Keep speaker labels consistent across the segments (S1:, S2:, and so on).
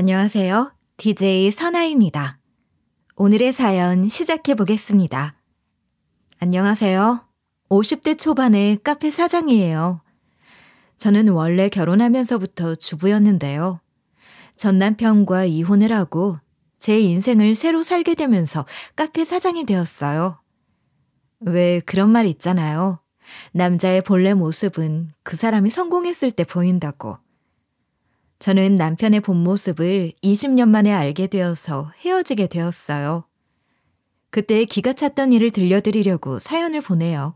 S1: 안녕하세요. DJ 선아입니다. 오늘의 사연 시작해 보겠습니다. 안녕하세요. 50대 초반의 카페 사장이에요. 저는 원래 결혼하면서부터 주부였는데요. 전 남편과 이혼을 하고 제 인생을 새로 살게 되면서 카페 사장이 되었어요. 왜 그런 말 있잖아요. 남자의 본래 모습은 그 사람이 성공했을 때 보인다고. 저는 남편의 본 모습을 20년 만에 알게 되어서 헤어지게 되었어요. 그때 기가 찼던 일을 들려드리려고 사연을 보내요.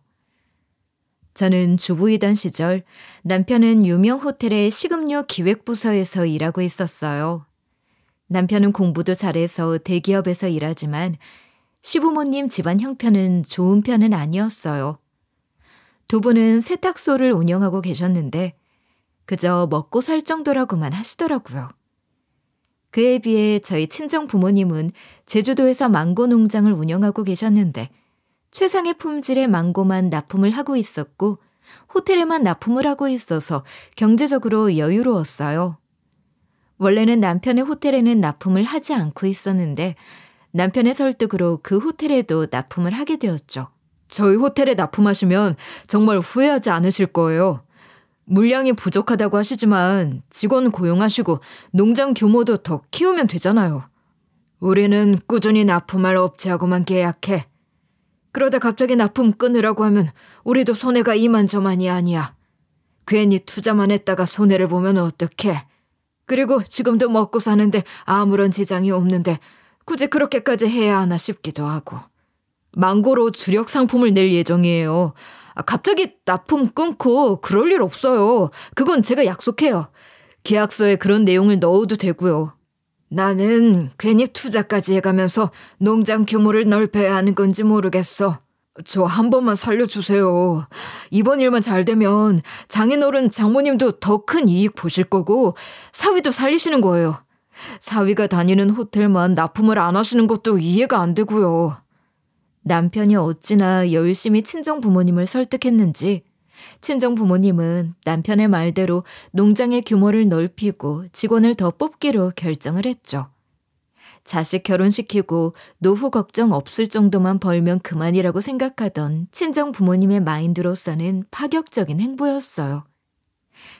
S1: 저는 주부이던 시절 남편은 유명 호텔의 식음료 기획부서에서 일하고 있었어요. 남편은 공부도 잘해서 대기업에서 일하지만 시부모님 집안 형편은 좋은 편은 아니었어요. 두 분은 세탁소를 운영하고 계셨는데 그저 먹고 살 정도라고만 하시더라고요. 그에 비해 저희 친정 부모님은 제주도에서 망고 농장을 운영하고 계셨는데 최상의 품질의 망고만 납품을 하고 있었고 호텔에만 납품을 하고 있어서 경제적으로 여유로웠어요. 원래는 남편의 호텔에는 납품을 하지 않고 있었는데 남편의 설득으로 그 호텔에도 납품을 하게 되었죠. 저희 호텔에 납품하시면 정말 후회하지 않으실 거예요. 물량이 부족하다고 하시지만 직원 고용하시고 농장 규모도 더 키우면 되잖아요. 우리는 꾸준히 납품할 업체하고만 계약해. 그러다 갑자기 납품 끊으라고 하면 우리도 손해가 이만저만이 아니야. 괜히 투자만 했다가 손해를 보면 어떡해. 그리고 지금도 먹고 사는데 아무런 지장이 없는데 굳이 그렇게까지 해야 하나 싶기도 하고. 망고로 주력 상품을 낼 예정이에요. 갑자기 납품 끊고 그럴 일 없어요. 그건 제가 약속해요. 계약서에 그런 내용을 넣어도 되고요. 나는 괜히 투자까지 해가면서 농장 규모를 넓혀야 하는 건지 모르겠어. 저 한 번만 살려주세요. 이번 일만 잘 되면 장인어른 장모님도 더 큰 이익 보실 거고 사위도 살리시는 거예요. 사위가 다니는 호텔만 납품을 안 하시는 것도 이해가 안 되고요. 남편이 어찌나 열심히 친정 부모님을 설득했는지 친정 부모님은 남편의 말대로 농장의 규모를 넓히고 직원을 더 뽑기로 결정을 했죠. 자식 결혼시키고 노후 걱정 없을 정도만 벌면 그만이라고 생각하던 친정 부모님의 마인드로서는 파격적인 행보였어요.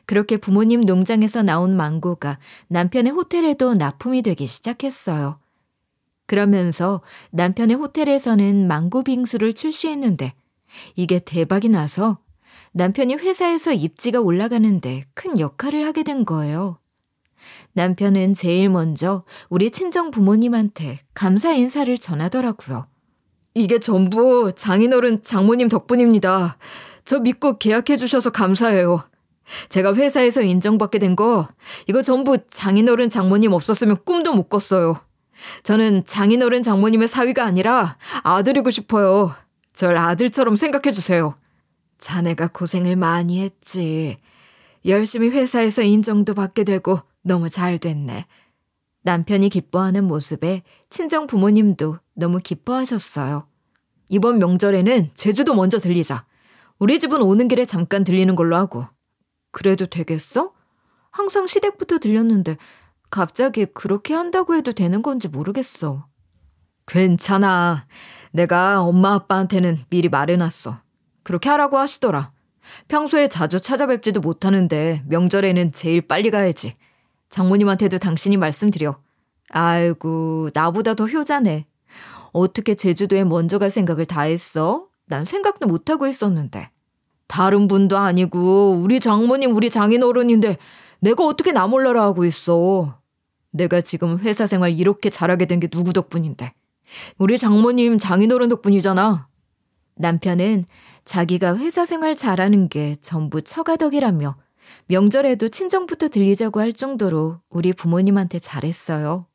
S1: 그렇게 부모님 농장에서 나온 망고가 남편의 호텔에도 납품이 되기 시작했어요. 그러면서 남편의 호텔에서는 망고 빙수를 출시했는데 이게 대박이 나서 남편이 회사에서 입지가 올라가는데 큰 역할을 하게 된 거예요. 남편은 제일 먼저 우리 친정 부모님한테 감사 인사를 전하더라고요. 이게 전부 장인어른 장모님 덕분입니다. 저 믿고 계약해 주셔서 감사해요. 제가 회사에서 인정받게 된 거 이거 전부 장인어른 장모님 없었으면 꿈도 못 꿨어요. 저는 장인어른 장모님의 사위가 아니라 아들이고 싶어요. 절 아들처럼 생각해 주세요. 자네가 고생을 많이 했지. 열심히 회사에서 인정도 받게 되고 너무 잘 됐네. 남편이 기뻐하는 모습에 친정 부모님도 너무 기뻐하셨어요. 이번 명절에는 제주도 먼저 들리자. 우리 집은 오는 길에 잠깐 들리는 걸로 하고. 그래도 되겠어? 항상 시댁부터 들렸는데 갑자기 그렇게 한다고 해도 되는 건지 모르겠어. 괜찮아. 내가 엄마 아빠한테는 미리 말해놨어. 그렇게 하라고 하시더라. 평소에 자주 찾아뵙지도 못하는데 명절에는 제일 빨리 가야지. 장모님한테도 당신이 말씀드려. 아이고, 나보다 더 효자네. 어떻게 제주도에 먼저 갈 생각을 다 했어? 난 생각도 못하고 있었는데. 다른 분도 아니고 우리 장모님 우리 장인어른인데 내가 어떻게 나 몰라라 하고 있어. 내가 지금 회사 생활 이렇게 잘하게 된 게 누구 덕분인데. 우리 장모님 장인어른 덕분이잖아. 남편은 자기가 회사 생활 잘하는 게 전부 처가덕이라며 명절에도 친정부터 들리자고 할 정도로 우리 부모님한테 잘했어요.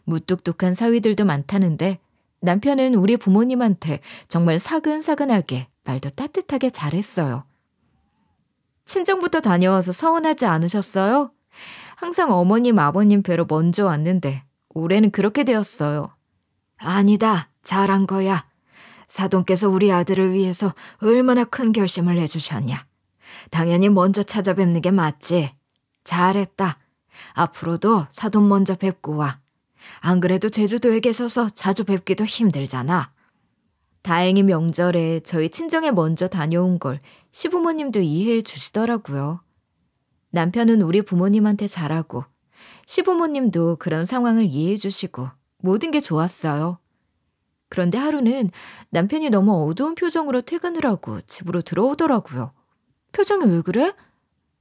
S1: 무뚝뚝한 사위들도 많다는데 남편은 우리 부모님한테 정말 사근사근하게 말도 따뜻하게 잘했어요. 친정부터 다녀와서 서운하지 않으셨어요? 항상 어머님, 아버님 뵈러 먼저 왔는데 올해는 그렇게 되었어요. 아니다, 잘한 거야. 사돈께서 우리 아들을 위해서 얼마나 큰 결심을 해주셨냐. 당연히 먼저 찾아뵙는 게 맞지. 잘했다. 앞으로도 사돈 먼저 뵙고 와. 안 그래도 제주도에 계셔서 자주 뵙기도 힘들잖아. 다행히 명절에 저희 친정에 먼저 다녀온 걸 시부모님도 이해해 주시더라고요. 남편은 우리 부모님한테 잘하고 시부모님도 그런 상황을 이해해 주시고 모든 게 좋았어요. 그런데 하루는 남편이 너무 어두운 표정으로 퇴근을 하고 집으로 들어오더라고요. 표정이 왜 그래?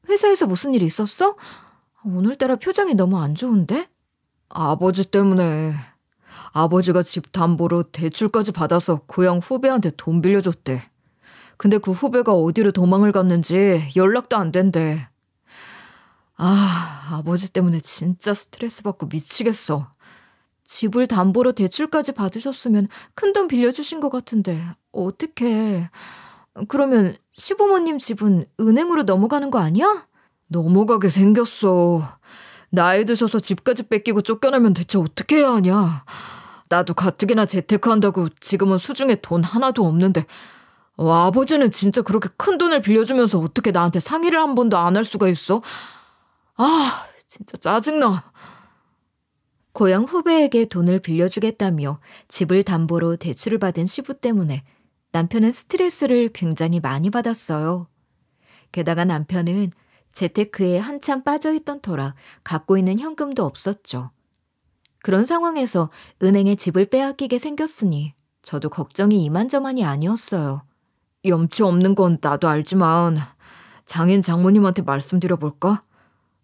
S1: 회사에서 무슨 일 있었어? 오늘따라 표정이 너무 안 좋은데? 아버지 때문에. 아버지가 집 담보로 대출까지 받아서 고향 후배한테 돈 빌려줬대. 근데 그 후배가 어디로 도망을 갔는지 연락도 안 된대. 아버지 때문에 진짜 스트레스 받고 미치겠어. 집을 담보로 대출까지 받으셨으면 큰돈 빌려주신 것 같은데 어떡해. 그러면 시부모님 집은 은행으로 넘어가는 거 아니야? 넘어가게 생겼어. 나이 드셔서 집까지 뺏기고 쫓겨나면 대체 어떻게 해야 하냐. 나도 가뜩이나 재테크한다고 지금은 수중에 돈 하나도 없는데 아버지는 진짜 그렇게 큰 돈을 빌려주면서 어떻게 나한테 상의를 한 번도 안 할 수가 있어? 진짜 짜증나. 고향 후배에게 돈을 빌려주겠다며 집을 담보로 대출을 받은 시부 때문에 남편은 스트레스를 굉장히 많이 받았어요. 게다가 남편은 재테크에 한참 빠져있던 터라 갖고 있는 현금도 없었죠. 그런 상황에서 은행에 집을 빼앗기게 생겼으니 저도 걱정이 이만저만이 아니었어요. 염치 없는 건 나도 알지만 장인 장모님한테 말씀드려볼까?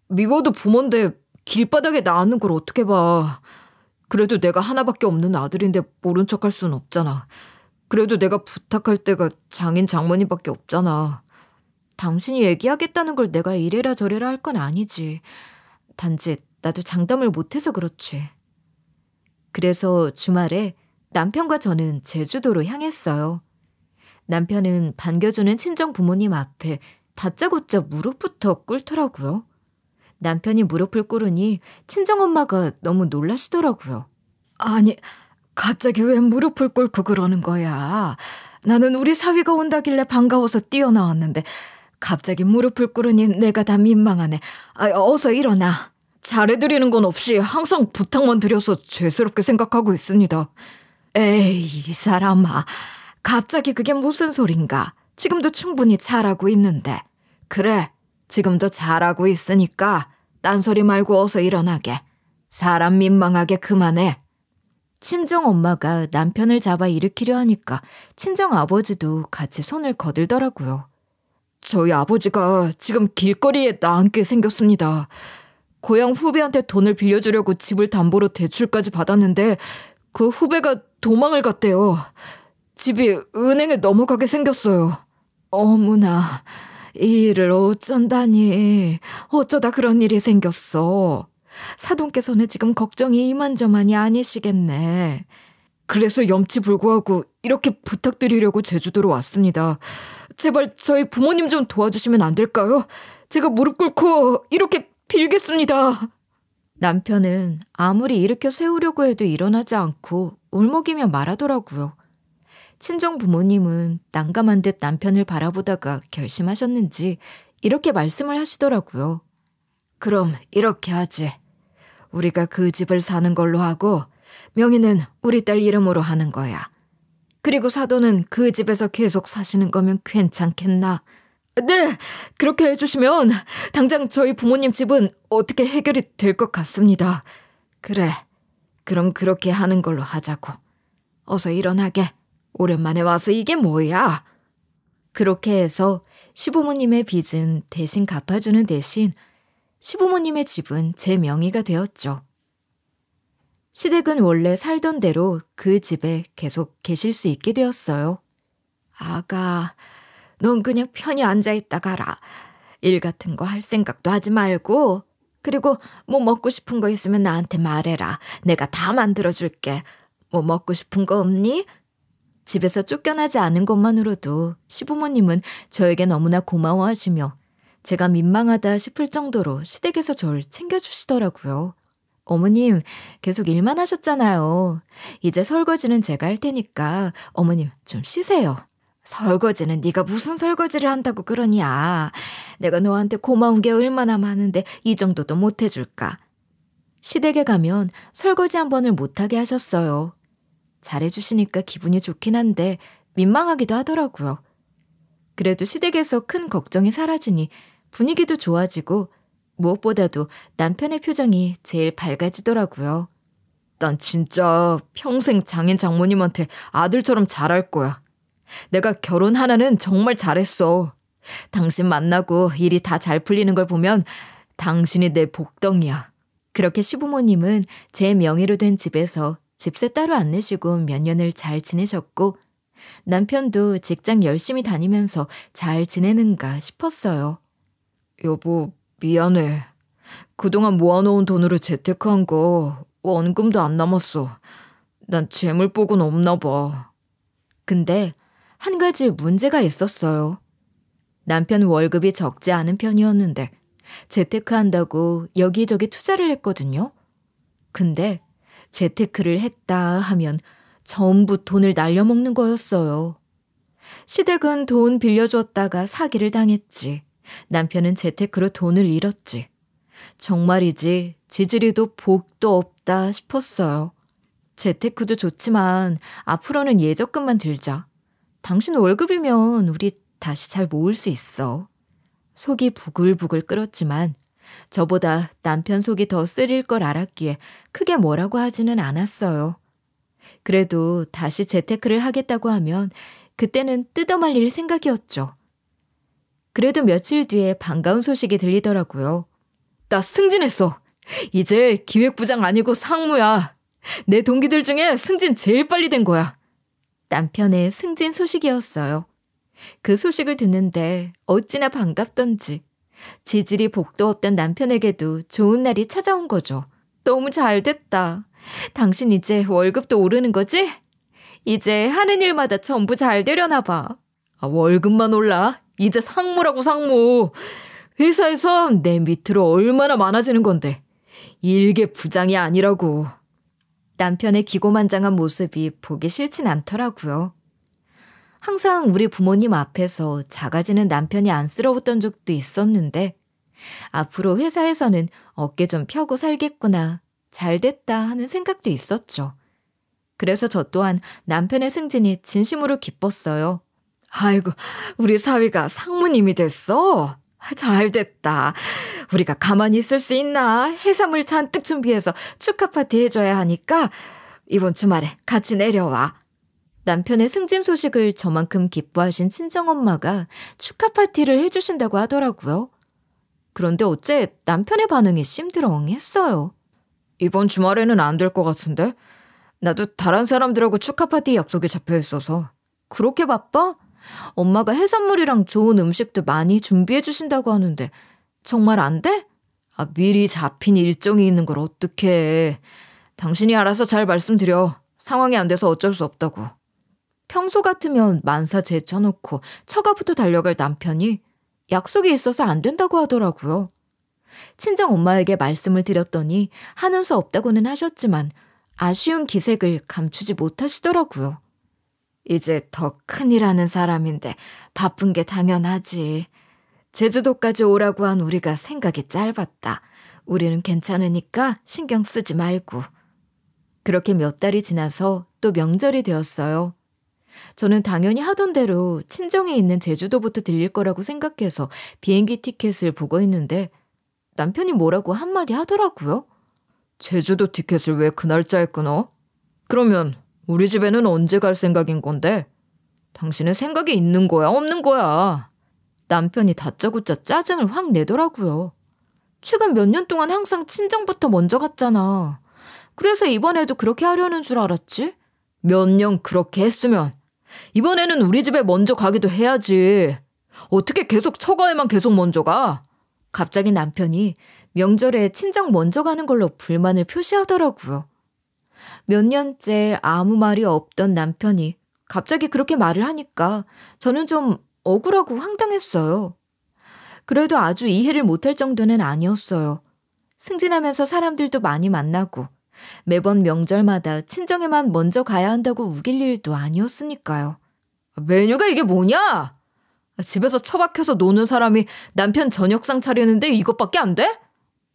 S1: 미워도 부모인데 길바닥에 나앉는 걸 어떻게 봐. 그래도 내가 하나밖에 없는 아들인데 모른 척할 순 없잖아. 그래도 내가 부탁할 때가 장인 장모님밖에 없잖아. 당신이 얘기하겠다는 걸 내가 이래라 저래라 할 건 아니지. 단지 나도 장담을 못해서 그렇지. 그래서 주말에 남편과 저는 제주도로 향했어요. 남편은 반겨주는 친정 부모님 앞에 다짜고짜 무릎부터 꿇더라고요. 남편이 무릎을 꿇으니 친정엄마가 너무 놀라시더라고요. 아니, 갑자기 왜 무릎을 꿇고 그러는 거야? 나는 우리 사위가 온다길래 반가워서 뛰어나왔는데 갑자기 무릎을 꿇으니 내가 다 민망하네. 어서 일어나. 잘해드리는 건 없이 항상 부탁만 드려서 죄스럽게 생각하고 있습니다. 에이, 이 사람아. 갑자기 그게 무슨 소린가? 지금도 충분히 잘하고 있는데. 그래, 지금도 잘하고 있으니까 딴소리 말고 어서 일어나게. 사람 민망하게 그만해. 친정엄마가 남편을 잡아 일으키려 하니까 친정아버지도 같이 손을 거들더라고요. 저희 아버지가 지금 길거리에 나앉게 생겼습니다. 고향 후배한테 돈을 빌려주려고 집을 담보로 대출까지 받았는데 그 후배가 도망을 갔대요. 집이 은행에 넘어가게 생겼어요. 어머나, 이 일을 어쩐다니. 어쩌다 그런 일이 생겼어. 사돈께서는 지금 걱정이 이만저만이 아니시겠네. 그래서 염치불구하고 이렇게 부탁드리려고 제주도로 왔습니다. 제발 저희 부모님 좀 도와주시면 안 될까요? 제가 무릎 꿇고 이렇게 빌겠습니다. 남편은 아무리 일으켜 세우려고 해도 일어나지 않고 울먹이며 말하더라고요. 친정 부모님은 난감한 듯 남편을 바라보다가 결심하셨는지 이렇게 말씀을 하시더라고요. 그럼 이렇게 하지. 우리가 그 집을 사는 걸로 하고 명의는 우리 딸 이름으로 하는 거야. 그리고 사돈은 그 집에서 계속 사시는 거면 괜찮겠나? 네, 그렇게 해주시면 당장 저희 부모님 집은 어떻게 해결이 될 것 같습니다. 그래, 그럼 그렇게 하는 걸로 하자고. 어서 일어나게. 오랜만에 와서 이게 뭐야? 그렇게 해서 시부모님의 빚은 대신 갚아주는 대신 시부모님의 집은 제 명의가 되었죠. 시댁은 원래 살던 대로 그 집에 계속 계실 수 있게 되었어요. 아가, 넌 그냥 편히 앉아있다 가라. 일 같은 거 할 생각도 하지 말고. 그리고 뭐 먹고 싶은 거 있으면 나한테 말해라. 내가 다 만들어줄게. 뭐 먹고 싶은 거 없니? 집에서 쫓겨나지 않은 것만으로도 시부모님은 저에게 너무나 고마워하시며 제가 민망하다 싶을 정도로 시댁에서 절 챙겨주시더라고요. 어머님, 계속 일만 하셨잖아요. 이제 설거지는 제가 할 테니까 어머님 좀 쉬세요. 설거지는 네가 무슨 설거지를 한다고 그러냐. 내가 너한테 고마운 게 얼마나 많은데 이 정도도 못 해줄까. 시댁에 가면 설거지 한 번을 못하게 하셨어요. 잘해주시니까 기분이 좋긴 한데 민망하기도 하더라고요. 그래도 시댁에서 큰 걱정이 사라지니 분위기도 좋아지고 무엇보다도 남편의 표정이 제일 밝아지더라고요. 난 진짜 평생 장인 장모님한테 아들처럼 잘할 거야. 내가 결혼 하나는 정말 잘했어. 당신 만나고 일이 다 잘 풀리는 걸 보면 당신이 내 복덩이야. 그렇게 시부모님은 제 명의로 된 집에서 집세 따로 안 내시고 몇 년을 잘 지내셨고 남편도 직장 열심히 다니면서 잘 지내는가 싶었어요. 여보, 미안해. 그동안 모아놓은 돈으로 재테크한 거 원금도 안 남았어. 난 재물복은 없나 봐. 근데 한 가지 문제가 있었어요. 남편 월급이 적지 않은 편이었는데 재테크한다고 여기저기 투자를 했거든요. 근데 재테크를 했다 하면 전부 돈을 날려먹는 거였어요. 시댁은 돈 빌려줬다가 사기를 당했지. 남편은 재테크로 돈을 잃었지. 정말이지 지지리도 복도 없다 싶었어요. 재테크도 좋지만 앞으로는 예적금만 들자. 당신 월급이면 우리 다시 잘 모을 수 있어. 속이 부글부글 끓었지만 저보다 남편 속이 더 쓰릴 걸 알았기에 크게 뭐라고 하지는 않았어요. 그래도 다시 재테크를 하겠다고 하면 그때는 뜯어말릴 생각이었죠. 그래도 며칠 뒤에 반가운 소식이 들리더라고요. 나 승진했어. 이제 기획부장 아니고 상무야. 내 동기들 중에 승진 제일 빨리 된 거야. 남편의 승진 소식이었어요. 그 소식을 듣는데 어찌나 반갑던지 지질이 복도 없던 남편에게도 좋은 날이 찾아온 거죠. 너무 잘됐다. 당신 이제 월급도 오르는 거지? 이제 하는 일마다 전부 잘 되려나 봐. 월급만 올라. 이제 상무라고 상무. 회사에서 내 밑으로 얼마나 많아지는 건데. 일개 부장이 아니라고. 남편의 기고만장한 모습이 보기 싫진 않더라고요. 항상 우리 부모님 앞에서 작아지는 남편이 안쓰러웠던 적도 있었는데 앞으로 회사에서는 어깨 좀 펴고 살겠구나. 잘됐다 하는 생각도 있었죠. 그래서 저 또한 남편의 승진이 진심으로 기뻤어요. 아이고, 우리 사위가 상무님이 됐어? 잘됐다. 우리가 가만히 있을 수 있나? 해산물 잔뜩 준비해서 축하 파티 해줘야 하니까 이번 주말에 같이 내려와. 남편의 승진 소식을 저만큼 기뻐하신 친정엄마가 축하 파티를 해주신다고 하더라고요. 그런데 어째 남편의 반응이 심드렁했어요. 이번 주말에는 안 될 것 같은데? 나도 다른 사람들하고 축하 파티 약속이 잡혀 있어서. 그렇게 바빠? 엄마가 해산물이랑 좋은 음식도 많이 준비해 주신다고 하는데 정말 안 돼? 미리 잡힌 일정이 있는 걸 어떡해. 당신이 알아서 잘 말씀드려. 상황이 안 돼서 어쩔 수 없다고. 평소 같으면 만사 제쳐놓고 처가부터 달려갈 남편이 약속이 있어서 안 된다고 하더라고요. 친정엄마에게 말씀을 드렸더니 하는 수 없다고는 하셨지만 아쉬운 기색을 감추지 못하시더라고요. 이제 더 큰일 하는 사람인데 바쁜 게 당연하지. 제주도까지 오라고 한 우리가 생각이 짧았다. 우리는 괜찮으니까 신경 쓰지 말고. 그렇게 몇 달이 지나서 또 명절이 되었어요. 저는 당연히 하던 대로 친정에 있는 제주도부터 들릴 거라고 생각해서 비행기 티켓을 보고 있는데 남편이 뭐라고 한마디 하더라고요. 제주도 티켓을 왜 그 날짜에 끊어? 그러면 우리 집에는 언제 갈 생각인 건데? 당신은 생각이 있는 거야, 없는 거야? 남편이 다짜고짜 짜증을 확 내더라고요. 최근 몇 년 동안 항상 친정부터 먼저 갔잖아. 그래서 이번에도 그렇게 하려는 줄 알았지? 몇 년 그렇게 했으면 이번에는 우리 집에 먼저 가기도 해야지. 어떻게 계속 처가에만 계속 먼저 가? 갑자기 남편이 명절에 친정 먼저 가는 걸로 불만을 표시하더라고요. 몇 년째 아무 말이 없던 남편이 갑자기 그렇게 말을 하니까 저는 좀 억울하고 황당했어요. 그래도 아주 이해를 못할 정도는 아니었어요. 승진하면서 사람들도 많이 만나고 매번 명절마다 친정에만 먼저 가야 한다고 우길 일도 아니었으니까요. 메뉴가 이게 뭐냐? 집에서 처박혀서 노는 사람이 남편 저녁상 차리는데 이것밖에 안 돼?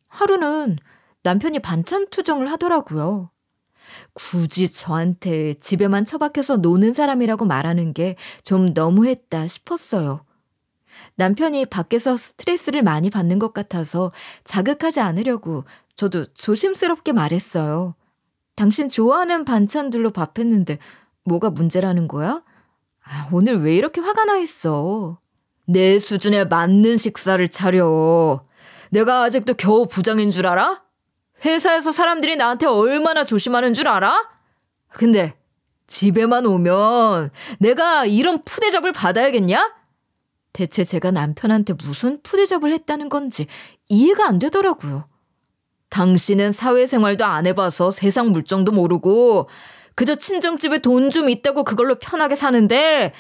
S1: 하루는 남편이 반찬 투정을 하더라고요. 굳이 저한테 집에만 처박혀서 노는 사람이라고 말하는 게 좀 너무했다 싶었어요. 남편이 밖에서 스트레스를 많이 받는 것 같아서 자극하지 않으려고 저도 조심스럽게 말했어요. 당신 좋아하는 반찬들로 밥했는데 뭐가 문제라는 거야? 오늘 왜 이렇게 화가 나 있어? 내 수준에 맞는 식사를 차려. 내가 아직도 겨우 부장인 줄 알아? 회사에서 사람들이 나한테 얼마나 조심하는 줄 알아? 근데 집에만 오면 내가 이런 푸대접을 받아야겠냐? 대체 제가 남편한테 무슨 푸대접을 했다는 건지 이해가 안 되더라고요. 당신은 사회생활도 안 해봐서 세상 물정도 모르고 그저 친정집에 돈 좀 있다고 그걸로 편하게 사는데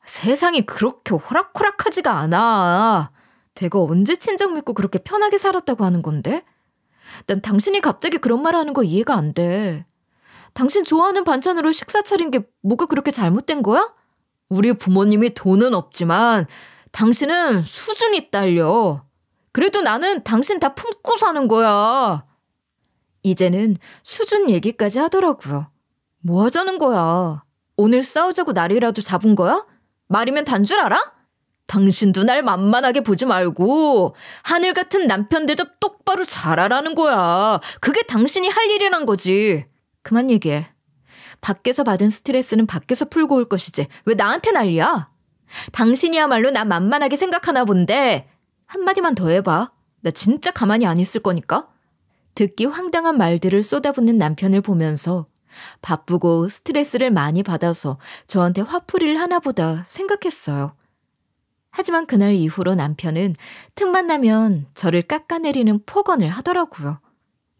S1: 세상이 그렇게 호락호락하지가 않아. 내가 언제 친정 믿고 그렇게 편하게 살았다고 하는 건데? 난 당신이 갑자기 그런 말 하는 거 이해가 안 돼. 당신 좋아하는 반찬으로 식사 차린 게 뭐가 그렇게 잘못된 거야? 우리 부모님이 돈은 없지만 당신은 수준이 딸려. 그래도 나는 당신 다 품고 사는 거야. 이제는 수준 얘기까지 하더라고요. 뭐 하자는 거야? 오늘 싸우자고 날이라도 잡은 거야? 말이면 단 줄 알아? 당신도 날 만만하게 보지 말고 하늘 같은 남편 대접 똑바로 잘하라는 거야. 그게 당신이 할 일이란 거지. 그만 얘기해. 밖에서 받은 스트레스는 밖에서 풀고 올 것이지. 왜 나한테 난리야? 당신이야말로 나 만만하게 생각하나 본데 한마디만 더 해봐. 나 진짜 가만히 안 있을 거니까. 듣기 황당한 말들을 쏟아붓는 남편을 보면서 바쁘고 스트레스를 많이 받아서 저한테 화풀이를 하나 보다 생각했어요. 하지만 그날 이후로 남편은 틈만 나면 저를 깎아내리는 폭언을 하더라고요.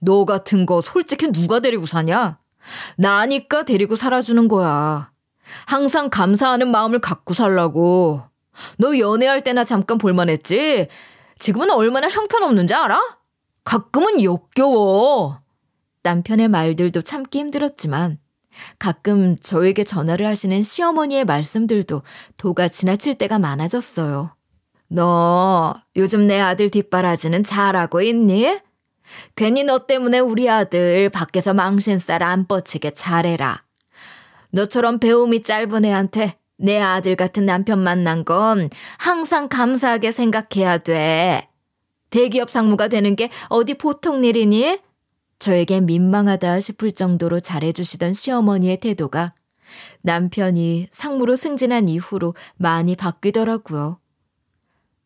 S1: 너 같은 거 솔직히 누가 데리고 사냐? 나니까 데리고 살아주는 거야. 항상 감사하는 마음을 갖고 살라고. 너 연애할 때나 잠깐 볼만했지? 지금은 얼마나 형편없는지 알아? 가끔은 역겨워. 남편의 말들도 참기 힘들었지만 가끔 저에게 전화를 하시는 시어머니의 말씀들도 도가 지나칠 때가 많아졌어요. 너 요즘 내 아들 뒷바라지는 잘하고 있니? 괜히 너 때문에 우리 아들 밖에서 망신살 안 뻗치게 잘해라. 너처럼 배움이 짧은 애한테 내 아들 같은 남편 만난 건 항상 감사하게 생각해야 돼. 대기업 상무가 되는 게 어디 보통 일이니? 저에게 민망하다 싶을 정도로 잘해주시던 시어머니의 태도가 남편이 상무로 승진한 이후로 많이 바뀌더라고요.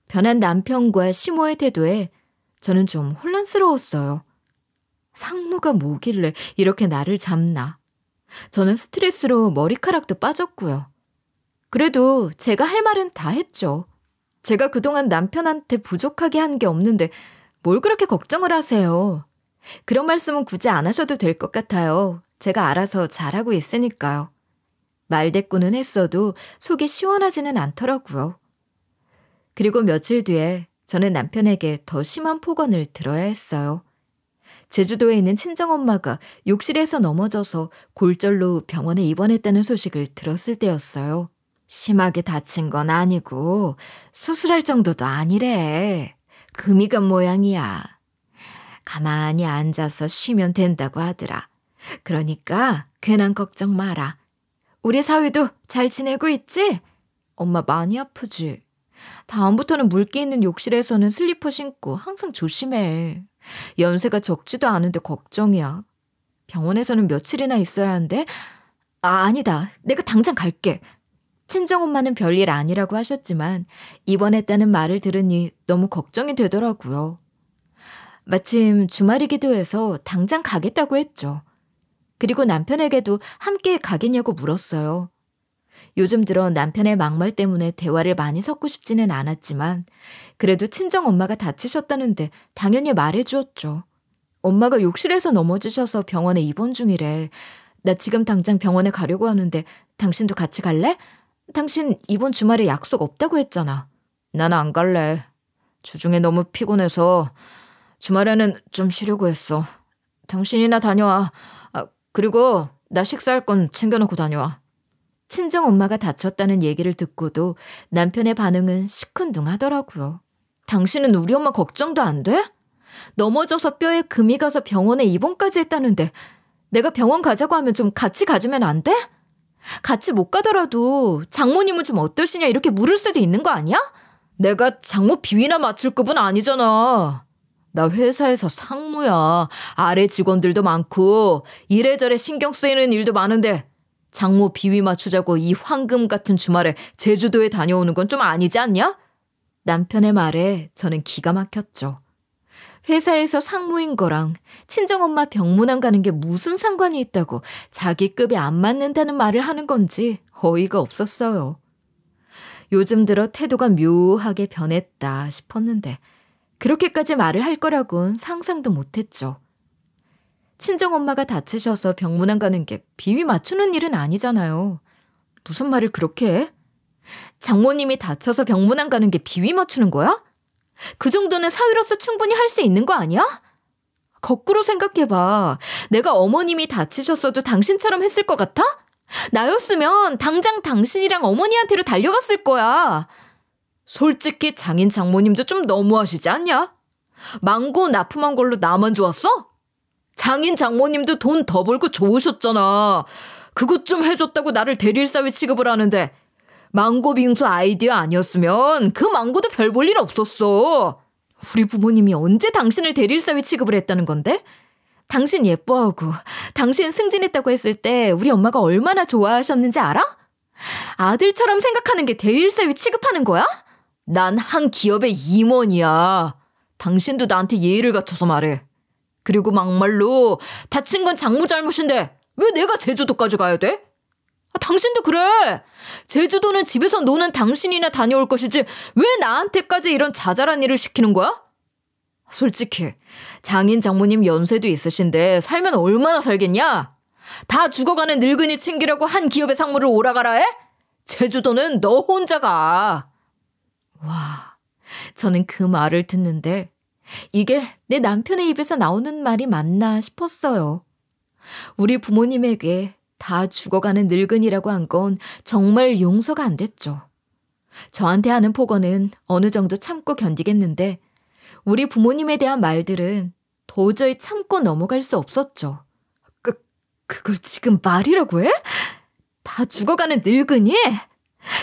S1: 변한 남편과 시모의 태도에 저는 좀 혼란스러웠어요. 상무가 뭐길래 이렇게 나를 잡나. 저는 스트레스로 머리카락도 빠졌고요. 그래도 제가 할 말은 다 했죠. 제가 그동안 남편한테 부족하게 한 게 없는데 뭘 그렇게 걱정을 하세요. 그런 말씀은 굳이 안 하셔도 될 것 같아요. 제가 알아서 잘하고 있으니까요. 말대꾸는 했어도 속이 시원하지는 않더라고요. 그리고 며칠 뒤에 저는 남편에게 더 심한 폭언을 들어야 했어요. 제주도에 있는 친정엄마가 욕실에서 넘어져서 골절로 병원에 입원했다는 소식을 들었을 때였어요. 심하게 다친 건 아니고 수술할 정도도 아니래. 금이 간 모양이야. 가만히 앉아서 쉬면 된다고 하더라. 그러니까 괜한 걱정 마라. 우리 사위도 잘 지내고 있지? 엄마 많이 아프지? 다음부터는 물기 있는 욕실에서는 슬리퍼 신고 항상 조심해. 연세가 적지도 않은데 걱정이야. 병원에서는 며칠이나 있어야 한대? 아니다. 내가 당장 갈게. 친정엄마는 별일 아니라고 하셨지만 입원했다는 말을 들으니 너무 걱정이 되더라고요. 마침 주말이기도 해서 당장 가겠다고 했죠. 그리고 남편에게도 함께 가겠냐고 물었어요. 요즘 들어 남편의 막말 때문에 대화를 많이 섞고 싶지는 않았지만 그래도 친정엄마가 다치셨다는데 당연히 말해주었죠. 엄마가 욕실에서 넘어지셔서 병원에 입원 중이래. 나 지금 당장 병원에 가려고 하는데 당신도 같이 갈래? 당신 이번 주말에 약속 없다고 했잖아. 난 안 갈래. 주중에 너무 피곤해서 주말에는 좀 쉬려고 했어. 당신이나 다녀와. 그리고 나 식사할 건 챙겨놓고 다녀와. 친정엄마가 다쳤다는 얘기를 듣고도 남편의 반응은 시큰둥하더라고요. 당신은 우리 엄마 걱정도 안 돼? 넘어져서 뼈에 금이 가서 병원에 입원까지 했다는데 내가 병원 가자고 하면 좀 같이 가주면 안 돼? 같이 못 가더라도 장모님은 좀 어떠시냐 이렇게 물을 수도 있는 거 아니야? 내가 장모 비위나 맞출 급은 아니잖아. 나 회사에서 상무야. 아래 직원들도 많고 이래저래 신경 쓰이는 일도 많은데 장모 비위 맞추자고 이 황금 같은 주말에 제주도에 다녀오는 건 좀 아니지 않냐? 남편의 말에 저는 기가 막혔죠. 회사에서 상무인 거랑 친정엄마 병문안 가는 게 무슨 상관이 있다고 자기 급에 안 맞는다는 말을 하는 건지 어이가 없었어요. 요즘 들어 태도가 묘하게 변했다 싶었는데 그렇게까지 말을 할 거라곤 상상도 못했죠. 친정엄마가 다치셔서 병문안 가는 게 비위 맞추는 일은 아니잖아요. 무슨 말을 그렇게 해? 장모님이 다쳐서 병문안 가는 게 비위 맞추는 거야? 그 정도는 사위로서 충분히 할 수 있는 거 아니야? 거꾸로 생각해봐. 내가 어머님이 다치셨어도 당신처럼 했을 것 같아? 나였으면 당장 당신이랑 어머니한테로 달려갔을 거야. 솔직히 장인 장모님도 좀 너무하시지 않냐? 망고 납품한 걸로 나만 좋았어? 장인 장모님도 돈 더 벌고 좋으셨잖아. 그것 좀 해줬다고 나를 대릴사위 취급을 하는데 망고 빙수 아이디어 아니었으면 그 망고도 별 볼 일 없었어. 우리 부모님이 언제 당신을 대릴사위 취급을 했다는 건데? 당신 예뻐하고 당신 승진했다고 했을 때 우리 엄마가 얼마나 좋아하셨는지 알아? 아들처럼 생각하는 게 대릴사위 취급하는 거야? 난 한 기업의 임원이야. 당신도 나한테 예의를 갖춰서 말해. 그리고 막말로 다친 건 장모 잘못인데 왜 내가 제주도까지 가야 돼? 당신도 그래. 제주도는 집에서 노는 당신이나 다녀올 것이지 왜 나한테까지 이런 자잘한 일을 시키는 거야? 솔직히 장인 장모님 연세도 있으신데 살면 얼마나 살겠냐? 다 죽어가는 늙은이 챙기려고 한 기업의 상무를 오라가라 해? 제주도는 너 혼자 가. 와, 저는 그 말을 듣는데 이게 내 남편의 입에서 나오는 말이 맞나 싶었어요. 우리 부모님에게 다 죽어가는 늙은이라고 한 건 정말 용서가 안 됐죠. 저한테 하는 폭언은 어느 정도 참고 견디겠는데 우리 부모님에 대한 말들은 도저히 참고 넘어갈 수 없었죠. 그걸 지금 말이라고 해? 다 죽어가는 늙은이?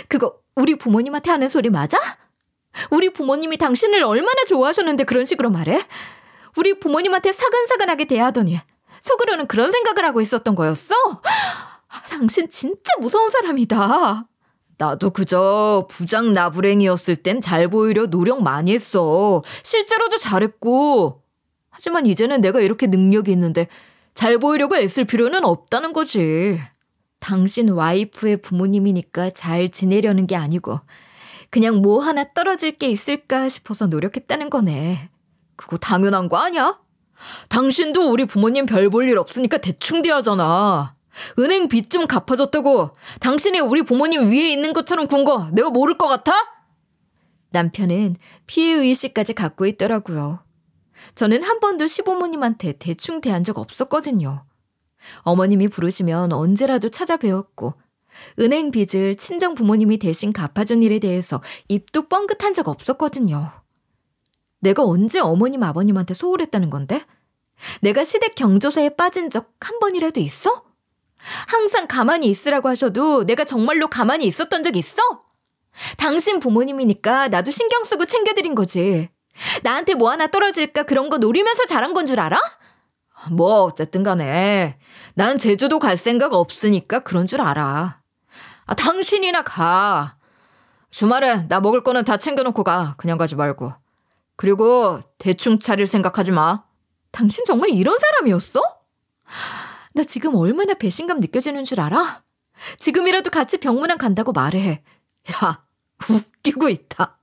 S1: 그거 우리 부모님한테 하는 소리 맞아? 우리 부모님이 당신을 얼마나 좋아하셨는데 그런 식으로 말해? 우리 부모님한테 사근사근하게 대하더니 속으로는 그런 생각을 하고 있었던 거였어? 당신 진짜 무서운 사람이다. 나도 그저 부장 나부랭이었을 땐 잘 보이려 노력 많이 했어. 실제로도 잘했고. 하지만 이제는 내가 이렇게 능력이 있는데 잘 보이려고 애쓸 필요는 없다는 거지. 당신 와이프의 부모님이니까 잘 지내려는 게 아니고 그냥 뭐 하나 떨어질 게 있을까 싶어서 노력했다는 거네. 그거 당연한 거 아니야? 당신도 우리 부모님 별 볼 일 없으니까 대충 대하잖아. 은행 빚 좀 갚아줬다고 당신이 우리 부모님 위에 있는 것처럼 군 거 내가 모를 것 같아? 남편은 피해의식까지 갖고 있더라고요. 저는 한 번도 시부모님한테 대충 대한 적 없었거든요. 어머님이 부르시면 언제라도 찾아뵈었고 은행 빚을 친정 부모님이 대신 갚아준 일에 대해서 입도 뻥긋한 적 없었거든요. 내가 언제 어머님 아버님한테 소홀했다는 건데? 내가 시댁 경조사에 빠진 적 한 번이라도 있어? 항상 가만히 있으라고 하셔도 내가 정말로 가만히 있었던 적 있어? 당신 부모님이니까 나도 신경 쓰고 챙겨드린 거지. 나한테 뭐 하나 떨어질까 그런 거 노리면서 잘한 건 줄 알아? 뭐 어쨌든 간에 난 제주도 갈 생각 없으니까 그런 줄 알아. 당신이나 가. 주말에 나 먹을 거는 다 챙겨놓고 가. 그냥 가지 말고. 그리고 대충 차릴 생각하지 마. 당신 정말 이런 사람이었어? 나 지금 얼마나 배신감 느껴지는 줄 알아? 지금이라도 같이 병문안 간다고 말해. 야, 웃기고 있다.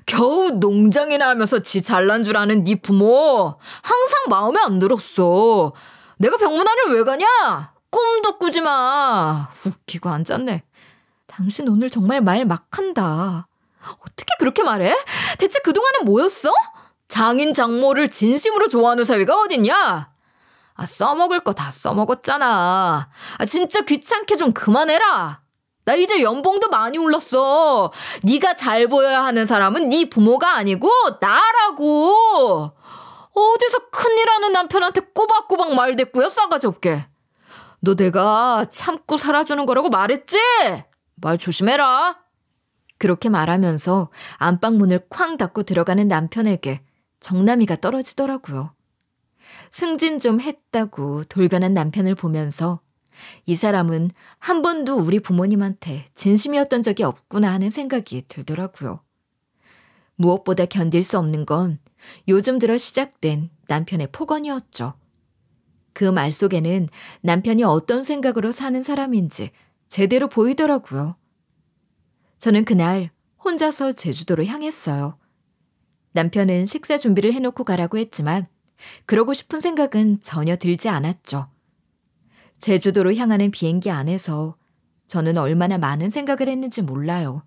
S1: 겨우 농장이나 하면서 지 잘난 줄 아는 네 부모 항상 마음에 안 들었어. 내가 병문안을 왜 가냐? 꿈도 꾸지 마. 웃기고 앉았네. 당신 오늘 정말 말 막한다. 어떻게 그렇게 말해? 대체 그동안은 뭐였어? 장인 장모를 진심으로 좋아하는 사위가 어딨냐? 써먹을 거 다 써먹었잖아. 진짜 귀찮게 좀 그만해라. 나 이제 연봉도 많이 올랐어. 네가 잘 보여야 하는 사람은 네 부모가 아니고 나라고. 어디서 큰일하는 남편한테 꼬박꼬박 말대꾸야, 싸가지 없게. 너 내가 참고 살아주는 거라고 말했지? 말 조심해라. 그렇게 말하면서 안방 문을 쾅 닫고 들어가는 남편에게 정나미가 떨어지더라고요. 승진 좀 했다고 돌변한 남편을 보면서 이 사람은 한 번도 우리 부모님한테 진심이었던 적이 없구나 하는 생각이 들더라고요. 무엇보다 견딜 수 없는 건 요즘 들어 시작된 남편의 폭언이었죠. 그 말 속에는 남편이 어떤 생각으로 사는 사람인지 제대로 보이더라고요. 저는 그날 혼자서 제주도로 향했어요. 남편은 식사 준비를 해놓고 가라고 했지만 그러고 싶은 생각은 전혀 들지 않았죠. 제주도로 향하는 비행기 안에서 저는 얼마나 많은 생각을 했는지 몰라요.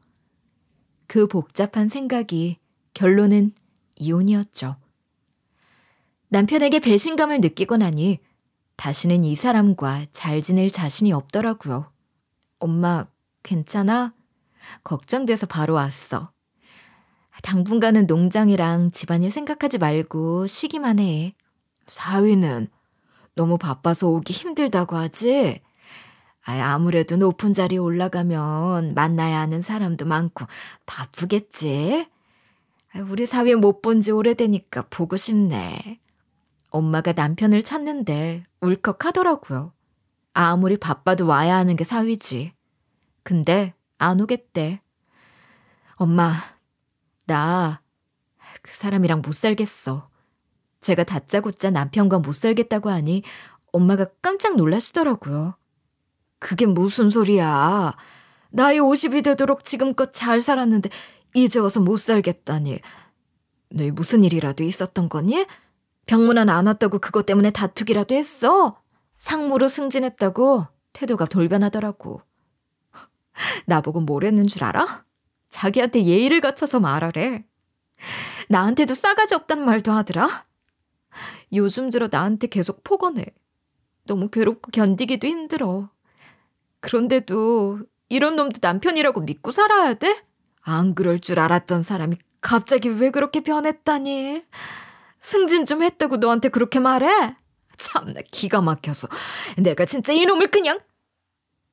S1: 그 복잡한 생각이 결론은 이혼이었죠. 남편에게 배신감을 느끼고 나니 다시는 이 사람과 잘 지낼 자신이 없더라고요. 엄마, 괜찮아? 걱정돼서 바로 왔어. 당분간은 농장이랑 집안일 생각하지 말고 쉬기만 해. 사위는 너무 바빠서 오기 힘들다고 하지? 아무래도 높은 자리에 올라가면 만나야 하는 사람도 많고 바쁘겠지? 우리 사위 못 본 지 오래되니까 보고 싶네. 엄마가 남편을 찾는데 울컥하더라고요. 아무리 바빠도 와야 하는 게 사위지. 근데 안 오겠대. 엄마, 나 그 사람이랑 못 살겠어. 제가 다짜고짜 남편과 못 살겠다고 하니 엄마가 깜짝 놀라시더라고요. 그게 무슨 소리야. 나이 50이 되도록 지금껏 잘 살았는데 이제 와서 못 살겠다니. 너희 무슨 일이라도 있었던 거니? 병문안 안 왔다고 그것 때문에 다투기라도 했어? 상무로 승진했다고 태도가 돌변하더라고. 나보고 뭘 했는 줄 알아? 자기한테 예의를 갖춰서 말하래. 나한테도 싸가지 없다는 말도 하더라. 요즘 들어 나한테 계속 폭언해. 너무 괴롭고 견디기도 힘들어. 그런데도 이런 놈도 남편이라고 믿고 살아야 돼? 안 그럴 줄 알았던 사람이 갑자기 왜 그렇게 변했다니. 승진 좀 했다고 너한테 그렇게 말해? 참나 기가 막혀서 내가 진짜 이놈을 그냥.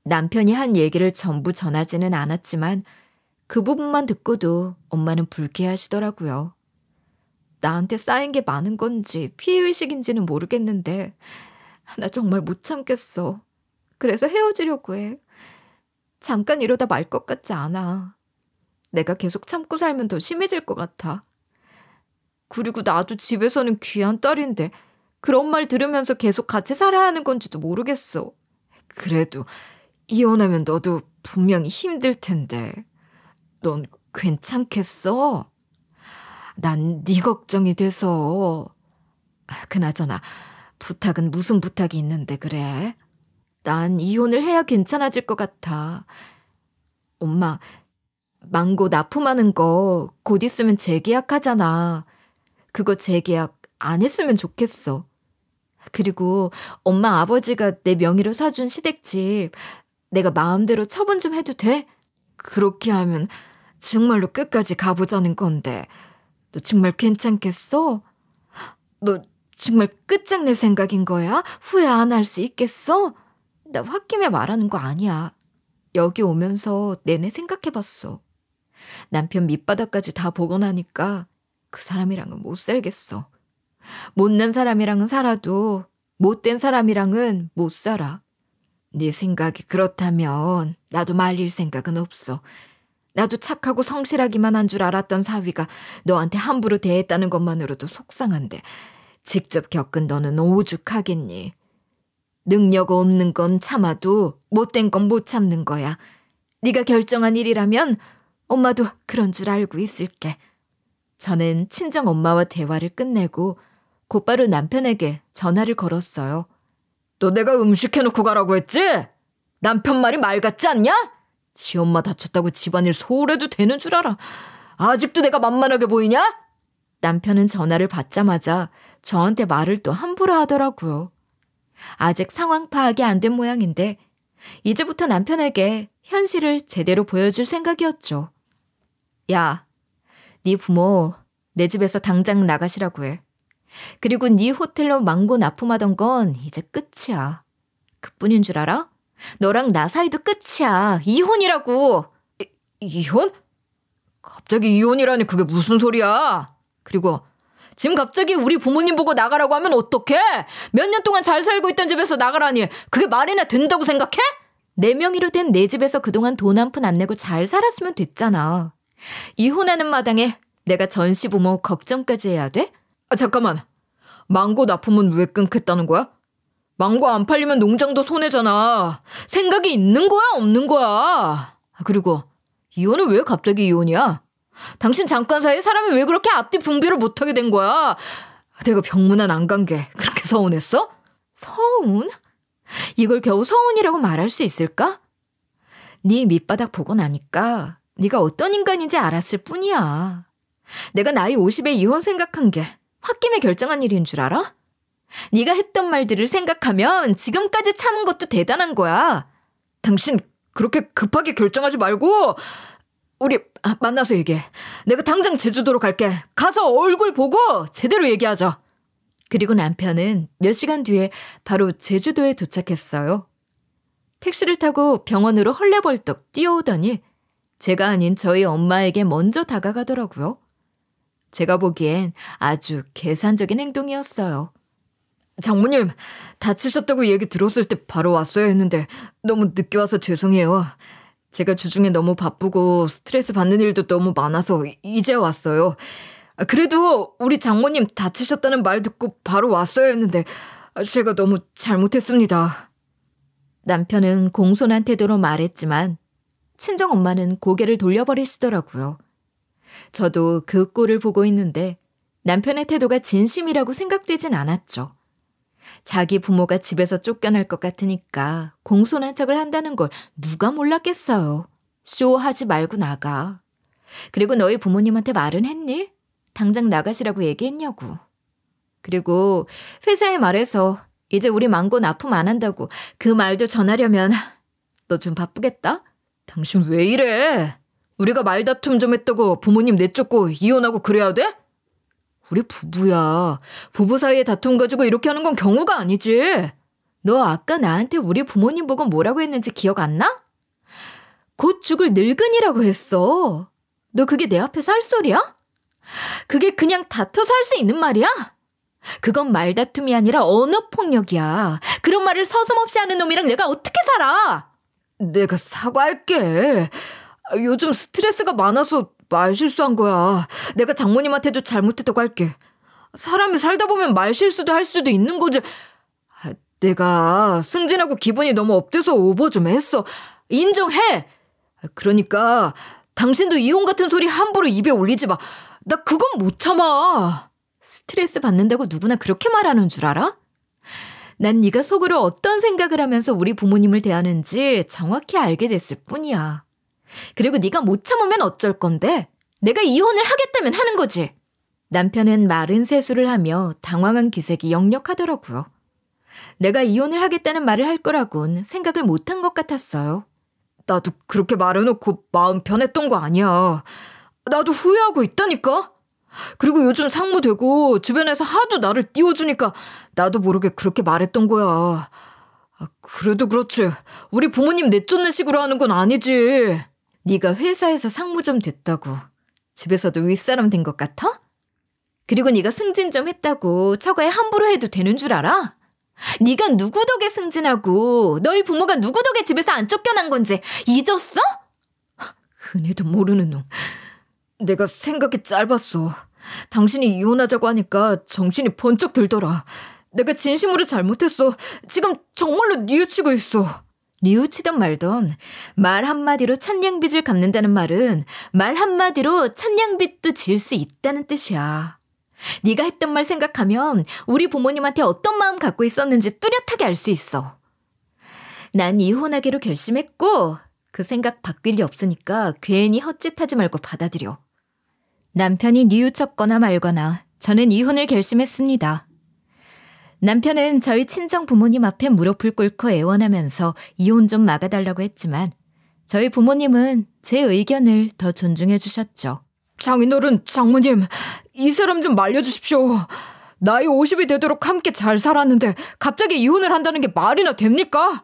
S1: 남편이 한 얘기를 전부 전하지는 않았지만 그 부분만 듣고도 엄마는 불쾌하시더라고요. 나한테 쌓인 게 많은 건지 피해의식인지는 모르겠는데 나 정말 못 참겠어. 그래서 헤어지려고 해. 잠깐 이러다 말 것 같지 않아. 내가 계속 참고 살면 더 심해질 것 같아. 그리고 나도 집에서는 귀한 딸인데 그런 말 들으면서 계속 같이 살아야 하는 건지도 모르겠어. 그래도 이혼하면 너도 분명히 힘들 텐데 넌 괜찮겠어? 난 네 걱정이 돼서. 그나저나 부탁은 무슨 부탁이 있는데 그래? 난 이혼을 해야 괜찮아질 것 같아. 엄마, 망고 납품하는 거 곧 있으면 재계약하잖아. 그거 재계약 안 했으면 좋겠어. 그리고 엄마 아버지가 내 명의로 사준 시댁집 내가 마음대로 처분 좀 해도 돼? 그렇게 하면 정말로 끝까지 가보자는 건데 너 정말 괜찮겠어? 너 정말 끝장낼 생각인 거야? 후회 안 할 수 있겠어? 나 홧김에 말하는 거 아니야. 여기 오면서 내내 생각해봤어. 남편 밑바닥까지 다 보고 나니까 그 사람이랑은 못 살겠어. 못난 사람이랑은 살아도 못된 사람이랑은 못 살아. 네 생각이 그렇다면 나도 말릴 생각은 없어. 나도 착하고 성실하기만 한 줄 알았던 사위가 너한테 함부로 대했다는 것만으로도 속상한데 직접 겪은 너는 오죽하겠니. 능력 없는 건 참아도 못된 건 못 참는 거야. 네가 결정한 일이라면 엄마도 그런 줄 알고 있을게. 저는 친정 엄마와 대화를 끝내고 곧바로 남편에게 전화를 걸었어요. 너 내가 음식 해놓고 가라고 했지? 남편 말이 말 같지 않냐? 지 엄마 다쳤다고 집안일 소홀해도 되는 줄 알아. 아직도 내가 만만하게 보이냐? 남편은 전화를 받자마자 저한테 말을 또 함부로 하더라고요. 아직 상황 파악이 안 된 모양인데 이제부터 남편에게 현실을 제대로 보여줄 생각이었죠. 야, 네 부모 내 집에서 당장 나가시라고 해. 그리고 네 호텔로 망고 납품하던 건 이제 끝이야. 그뿐인 줄 알아? 너랑 나 사이도 끝이야. 이혼이라고.
S2: 이혼? 갑자기 이혼이라니 그게 무슨 소리야? 그리고 지금 갑자기 우리 부모님 보고 나가라고 하면 어떡해? 몇 년 동안 잘 살고 있던 집에서 나가라니 그게 말이나 된다고 생각해?
S1: 내 명의로 된 내 집에서 그동안 돈 한 푼 안 내고 잘 살았으면 됐잖아. 이혼하는 마당에 내가 전시부모 걱정까지 해야 돼?
S2: 잠깐만. 망고 납품은 왜 끊겠다는 거야? 망고 안 팔리면 농장도 손해잖아. 생각이 있는 거야 없는 거야? 그리고 이혼은 왜 갑자기 이혼이야? 당신 잠깐 사이에 사람이 왜 그렇게 앞뒤 분비를 못하게 된 거야? 내가 병문안 안 간 게 그렇게 서운했어?
S1: 서운? 이걸 겨우 서운이라고 말할 수 있을까? 네 밑바닥 보고 나니까 네가 어떤 인간인지 알았을 뿐이야. 내가 나이 50에 이혼 생각한 게 홧김에 결정한 일인 줄 알아? 네가 했던 말들을 생각하면 지금까지 참은 것도 대단한 거야.
S2: 당신 그렇게 급하게 결정하지 말고 우리 만나서 얘기해. 내가 당장 제주도로 갈게. 가서 얼굴 보고 제대로 얘기하자.
S1: 그리고 남편은 몇 시간 뒤에 바로 제주도에 도착했어요. 택시를 타고 병원으로 헐레벌떡 뛰어오더니 제가 아닌 저희 엄마에게 먼저 다가가더라고요. 제가 보기엔 아주 계산적인 행동이었어요.
S2: 장모님, 다치셨다고 얘기 들었을 때 바로 왔어야 했는데 너무 늦게 와서 죄송해요. 제가 주중에 너무 바쁘고 스트레스 받는 일도 너무 많아서 이제 왔어요. 그래도 우리 장모님 다치셨다는 말 듣고 바로 왔어야 했는데 제가 너무 잘못했습니다.
S1: 남편은 공손한 태도로 말했지만 친정엄마는 고개를 돌려버리시더라고요. 저도 그 꼴을 보고 있는데 남편의 태도가 진심이라고 생각되진 않았죠. 자기 부모가 집에서 쫓겨날 것 같으니까 공손한 척을 한다는 걸 누가 몰랐겠어요. 쇼하지 말고 나가. 그리고 너희 부모님한테 말은 했니? 당장 나가시라고 얘기했냐고. 그리고 회사에 말해서 이제 우리 망고 납품 안 한다고 그 말도 전하려면 너 좀 바쁘겠다?
S2: 당신 왜 이래? 우리가 말다툼 좀 했다고 부모님 내쫓고 이혼하고 그래야 돼? 우리 부부야. 부부 사이에 다툼 가지고 이렇게 하는 건 경우가 아니지.
S1: 너 아까 나한테 우리 부모님 보고 뭐라고 했는지 기억 안 나? 곧 죽을 늙은이라고 했어. 너 그게 내 앞에서 할 소리야? 그게 그냥 다퉈서 할 수 있는 말이야? 그건 말다툼이 아니라 언어폭력이야. 그런 말을 서슴없이 하는 놈이랑 내가 어떻게 살아?
S2: 내가 사과할게. 요즘 스트레스가 많아서 말실수한 거야. 내가 장모님한테도 잘못했다고 할게. 사람이 살다 보면 말실수도 할 수도 있는 거지. 내가 승진하고 기분이 너무 업돼서 오버 좀 했어. 인정해. 그러니까 당신도 이혼 같은 소리 함부로 입에 올리지 마. 나 그건 못 참아.
S1: 스트레스 받는다고 누구나 그렇게 말하는 줄 알아? 난 네가 속으로 어떤 생각을 하면서 우리 부모님을 대하는지 정확히 알게 됐을 뿐이야. 그리고 네가 못 참으면 어쩔 건데? 내가 이혼을 하겠다면 하는 거지. 남편은 마른 세수를 하며 당황한 기색이 역력하더라고요. 내가 이혼을 하겠다는 말을 할 거라곤 생각을 못한 것 같았어요.
S2: 나도 그렇게 말해놓고 마음 편했던 거 아니야. 나도 후회하고 있다니까. 그리고 요즘 상무되고 주변에서 하도 나를 띄워주니까 나도 모르게 그렇게 말했던 거야. 그래도 그렇지. 우리 부모님 내쫓는 식으로 하는 건 아니지.
S1: 네가 회사에서 상무 좀 됐다고 집에서도 윗사람 된 것 같아? 그리고 네가 승진 좀 했다고 처가에 함부로 해도 되는 줄 알아? 네가 누구 덕에 승진하고 너희 부모가 누구 덕에 집에서 안 쫓겨난 건지 잊었어?
S2: 흔히도 모르는 놈. 내가 생각이 짧았어. 당신이 이혼하자고 하니까 정신이 번쩍 들더라. 내가 진심으로 잘못했어. 지금 정말로 뉘우치고 있어.
S1: 뉘우치던 말던 말 한마디로 천냥빚을 갚는다는 말은 말 한마디로 천냥빚도 질 수 있다는 뜻이야. 네가 했던 말 생각하면 우리 부모님한테 어떤 마음 갖고 있었는지 뚜렷하게 알 수 있어. 난 이혼하기로 결심했고 그 생각 바뀔 리 없으니까 괜히 헛짓하지 말고 받아들여. 남편이 뉘우쳤거나 말거나 저는 이혼을 결심했습니다. 남편은 저희 친정 부모님 앞에 무릎을 꿇고 애원하면서 이혼 좀 막아달라고 했지만 저희 부모님은 제 의견을 더 존중해 주셨죠.
S2: 장인어른, 장모님, 이 사람 좀 말려주십시오. 나이 50이 되도록 함께 잘 살았는데 갑자기 이혼을 한다는 게 말이나 됩니까?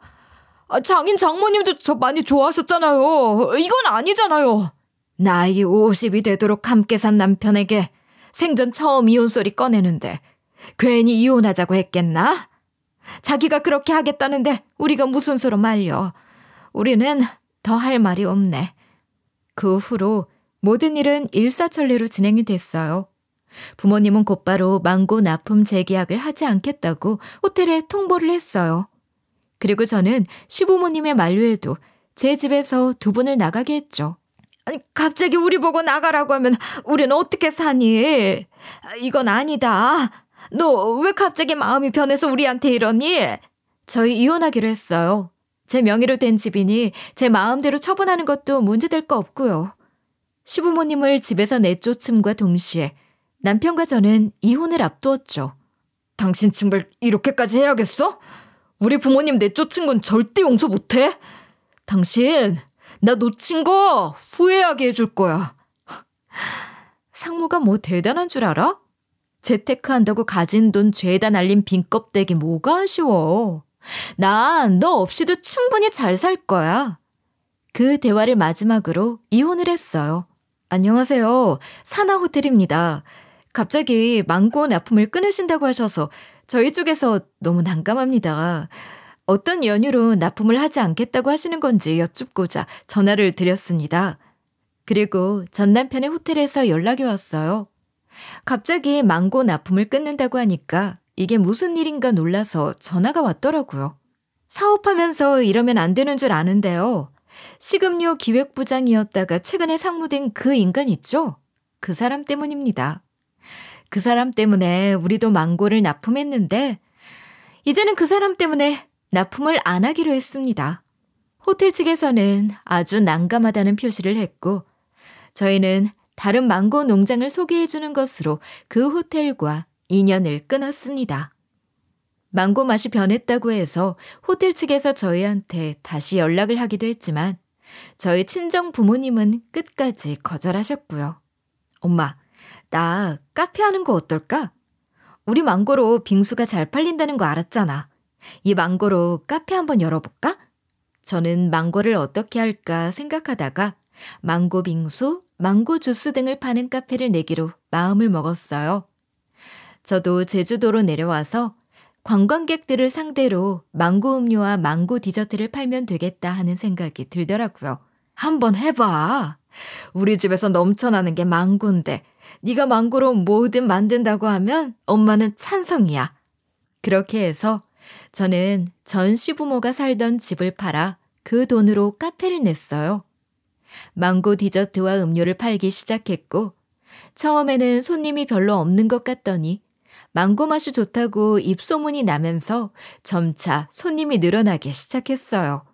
S2: 장인 장모님도 저 많이 좋아하셨잖아요. 이건 아니잖아요.
S1: 나이 50이 되도록 함께 산 남편에게 생전 처음 이혼 소리 꺼내는데 괜히 이혼하자고 했겠나? 자기가 그렇게 하겠다는데 우리가 무슨 수로 말려. 우리는 더 할 말이 없네. 그 후로 모든 일은 일사천리로 진행이 됐어요. 부모님은 곧바로 망고 납품 재계약을 하지 않겠다고 호텔에 통보를 했어요. 그리고 저는 시부모님의 만류에도 제 집에서 두 분을 나가게 했죠.
S2: 아니, 갑자기 우리 보고 나가라고 하면 우리는 어떻게 사니? 이건 아니다. 너 왜 갑자기 마음이 변해서 우리한테 이러니?
S1: 저희 이혼하기로 했어요. 제 명의로 된 집이니 제 마음대로 처분하는 것도 문제될 거 없고요. 시부모님을 집에서 내쫓음과 동시에 남편과 저는 이혼을 앞두었죠.
S2: 당신 정말 이렇게까지 해야겠어? 우리 부모님 내쫓은 건 절대 용서 못해. 당신 나 놓친 거 후회하게 해줄 거야.
S1: 상무가 뭐 대단한 줄 알아? 재테크한다고 가진 돈 죄다 날린 빈 껍데기 뭐가 아쉬워. 난 너 없이도 충분히 잘 살 거야. 그 대화를 마지막으로 이혼을 했어요. 안녕하세요. 사나호텔입니다. 갑자기 망고 납품을 끊으신다고 하셔서 저희 쪽에서 너무 난감합니다. 어떤 연유로 납품을 하지 않겠다고 하시는 건지 여쭙고자 전화를 드렸습니다. 그리고 전 남편의 호텔에서 연락이 왔어요. 갑자기 망고 납품을 끊는다고 하니까 이게 무슨 일인가 놀라서 전화가 왔더라고요. 사업하면서 이러면 안 되는 줄 아는데요. 식음료 기획부장이었다가 최근에 상무된 그 인간 있죠? 그 사람 때문입니다. 그 사람 때문에 우리도 망고를 납품했는데 이제는 그 사람 때문에 납품을 안 하기로 했습니다. 호텔 측에서는 아주 난감하다는 표시를 했고 저희는 다른 망고 농장을 소개해 주는 것으로 그 호텔과 인연을 끊었습니다. 망고 맛이 변했다고 해서 호텔 측에서 저희한테 다시 연락을 하기도 했지만 저희 친정 부모님은 끝까지 거절하셨고요. 엄마, 나 카페 하는 거 어떨까? 우리 망고로 빙수가 잘 팔린다는 거 알았잖아. 이 망고로 카페 한번 열어볼까? 저는 망고를 어떻게 할까 생각하다가 망고 빙수, 망고 주스 등을 파는 카페를 내기로 마음을 먹었어요. 저도 제주도로 내려와서 관광객들을 상대로 망고 음료와 망고 디저트를 팔면 되겠다 하는 생각이 들더라고요. 한번 해봐. 우리 집에서 넘쳐나는 게 망고인데 네가 망고로 뭐든 만든다고 하면 엄마는 찬성이야. 그렇게 해서 저는 전 시부모가 살던 집을 팔아 그 돈으로 카페를 냈어요. 망고 디저트와 음료를 팔기 시작했고 처음에는 손님이 별로 없는 것 같더니 망고 맛이 좋다고 입소문이 나면서 점차 손님이 늘어나기 시작했어요.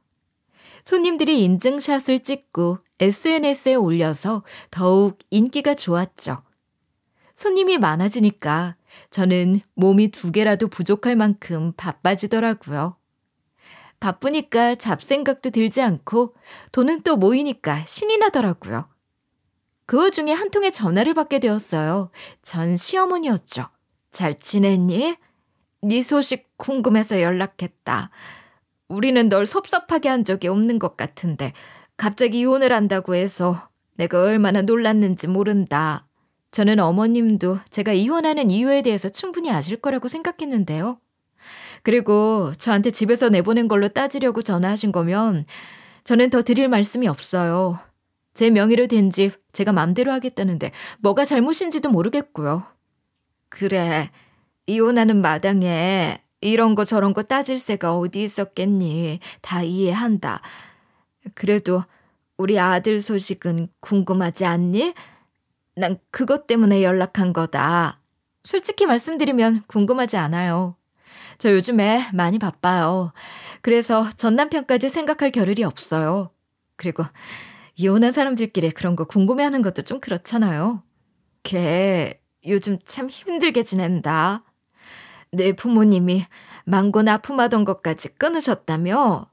S1: 손님들이 인증샷을 찍고 SNS에 올려서 더욱 인기가 좋았죠. 손님이 많아지니까 저는 몸이 2개라도 부족할 만큼 바빠지더라고요. 바쁘니까 잡생각도 들지 않고 돈은 또 모이니까 신이 나더라고요. 그 와중에 한 통의 전화를 받게 되었어요. 전 시어머니였죠. 잘 지냈니? 네 소식 궁금해서 연락했다. 우리는 널 섭섭하게 한 적이 없는 것 같은데 갑자기 이혼을 한다고 해서 내가 얼마나 놀랐는지 모른다. 저는 어머님도 제가 이혼하는 이유에 대해서 충분히 아실 거라고 생각했는데요. 그리고 저한테 집에서 내보낸 걸로 따지려고 전화하신 거면 저는 더 드릴 말씀이 없어요. 제 명의로 된 집 제가 맘대로 하겠다는데 뭐가 잘못인지도 모르겠고요. 그래, 이혼하는 마당에 이런 거 저런 거 따질 새가 어디 있었겠니. 다 이해한다. 그래도 우리 아들 소식은 궁금하지 않니? 난 그것 때문에 연락한 거다. 솔직히 말씀드리면 궁금하지 않아요. 저 요즘에 많이 바빠요. 그래서 전 남편까지 생각할 겨를이 없어요. 그리고 이혼한 사람들끼리 그런 거 궁금해하는 것도 좀 그렇잖아요. 걔 요즘 참 힘들게 지낸다.
S2: 내 부모님이 망고 납품하던 것까지 끊으셨다며?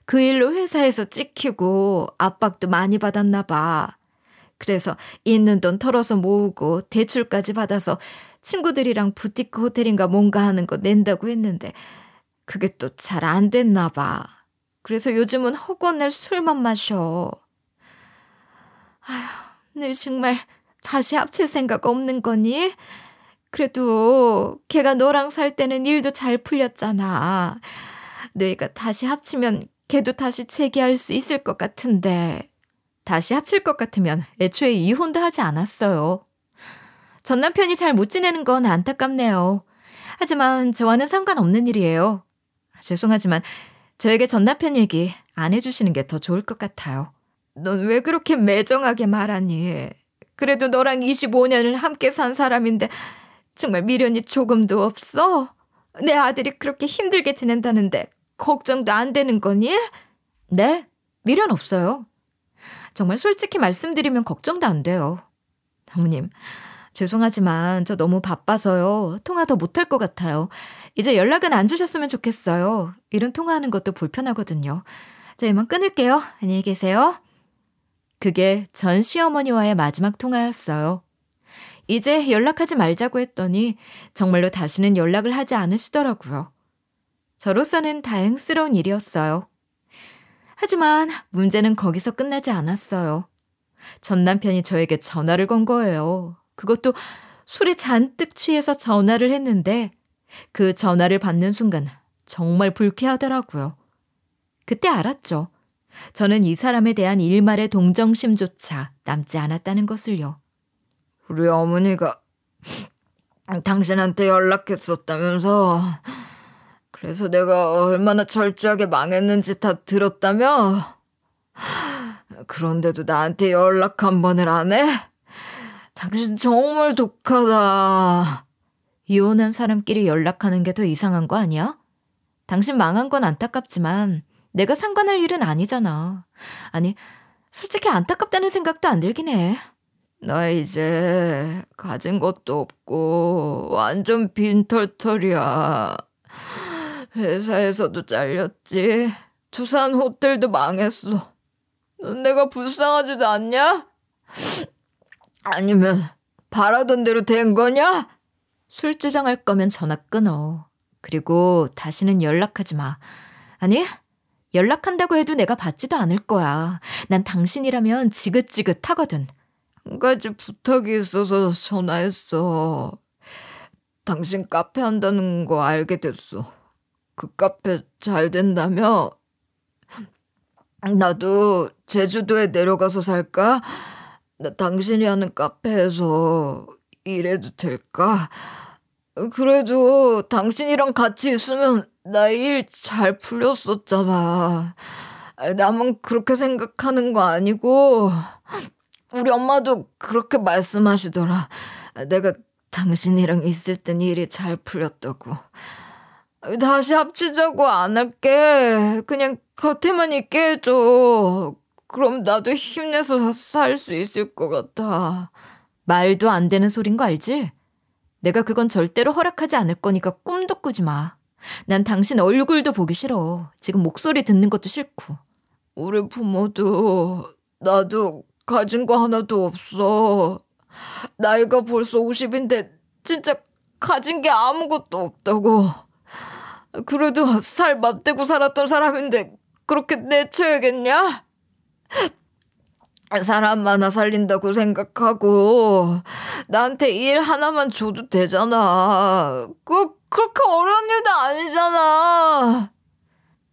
S2: 그 일로 회사에서 찍히고 압박도 많이 받았나 봐. 그래서 있는 돈 털어서 모으고 대출까지 받아서 친구들이랑 부티크 호텔인가 뭔가 하는 거 낸다고 했는데 그게 또 잘 안 됐나 봐. 그래서 요즘은 허구한 날 술만 마셔. 아휴, 너 정말 다시 합칠 생각 없는 거니? 그래도 걔가 너랑 살 때는 일도 잘 풀렸잖아. 너희가 다시 합치면 걔도 다시 재기할 수 있을 것 같은데. 다시 합칠 것 같으면 애초에 이혼도 하지 않았어요. 전 남편이 잘 못 지내는 건 안타깝네요. 하지만 저와는 상관없는 일이에요. 죄송하지만 저에게 전 남편 얘기 안 해주시는 게 더 좋을 것 같아요. 넌 왜 그렇게 매정하게 말하니? 그래도 너랑 25년을 함께 산 사람인데 정말 미련이 조금도 없어? 내 아들이 그렇게 힘들게 지낸다는데 걱정도 안 되는 거니? 네, 미련 없어요. 정말 솔직히 말씀드리면 걱정도 안 돼요. 어머님, 죄송하지만 저 너무 바빠서요. 통화 더 못할 것 같아요. 이제 연락은 안 주셨으면 좋겠어요. 이런 통화하는 것도 불편하거든요. 자, 이만 끊을게요. 안녕히 계세요. 그게 전 시어머니와의 마지막 통화였어요. 이제 연락하지 말자고 했더니 정말로 다시는 연락을 하지 않으시더라고요. 저로서는 다행스러운 일이었어요. 하지만 문제는 거기서 끝나지 않았어요. 전 남편이 저에게 전화를 건 거예요. 그것도 술에 잔뜩 취해서 전화를 했는데 그 전화를 받는 순간 정말 불쾌하더라고요. 그때 알았죠. 저는 이 사람에 대한 일말의 동정심조차 남지 않았다는 것을요. 우리 어머니가 당신한테 연락했었다면서. 그래서 내가 얼마나 철저하게 망했는지 다 들었다며? 그런데도 나한테 연락 한 번을 안 해? 당신 정말 독하다. 이혼한 사람끼리 연락하는 게 더 이상한 거 아니야? 당신 망한 건 안타깝지만 내가 상관할 일은 아니잖아. 아니, 솔직히 안타깝다는 생각도 안 들긴 해. 나 이제 가진 것도 없고 완전 빈털털이야. 회사에서도 잘렸지. 두산 호텔도 망했어. 넌 내가 불쌍하지도 않냐? 아니면 바라던 대로 된 거냐? 술 주정할 거면 전화 끊어. 그리고 다시는 연락하지 마. 아니, 연락한다고 해도 내가 받지도 않을 거야. 난 당신이라면 지긋지긋하거든. 한 가지 부탁이 있어서 전화했어. 당신 카페 한다는 거 알게 됐어. 그 카페 잘 된다며? 나도 제주도에 내려가서 살까? 나 당신이 하는 카페에서 일해도 될까? 그래도 당신이랑 같이 있으면 나 일 잘 풀렸었잖아. 나만 그렇게 생각하는 거 아니고 우리 엄마도 그렇게 말씀하시더라. 내가 당신이랑 있을 땐 일이 잘 풀렸다고. 다시 합치자고 안 할게. 그냥 곁에만 있게 해줘. 그럼 나도 힘내서 살 수 있을 것 같아. 말도 안 되는 소린 거 알지? 내가 그건 절대로 허락하지 않을 거니까 꿈도 꾸지 마. 난 당신 얼굴도 보기 싫어. 지금 목소리 듣는 것도 싫고. 우리 부모도 나도 가진 거 하나도 없어. 나이가 벌써 50인데 진짜 가진 게 아무것도 없다고. 그래도 살 맞대고 살았던 사람인데 그렇게 내쳐야겠냐? 사람 하나 살린다고 생각하고 나한테 일 하나만 줘도 되잖아. 그렇게 어려운 일도 아니잖아.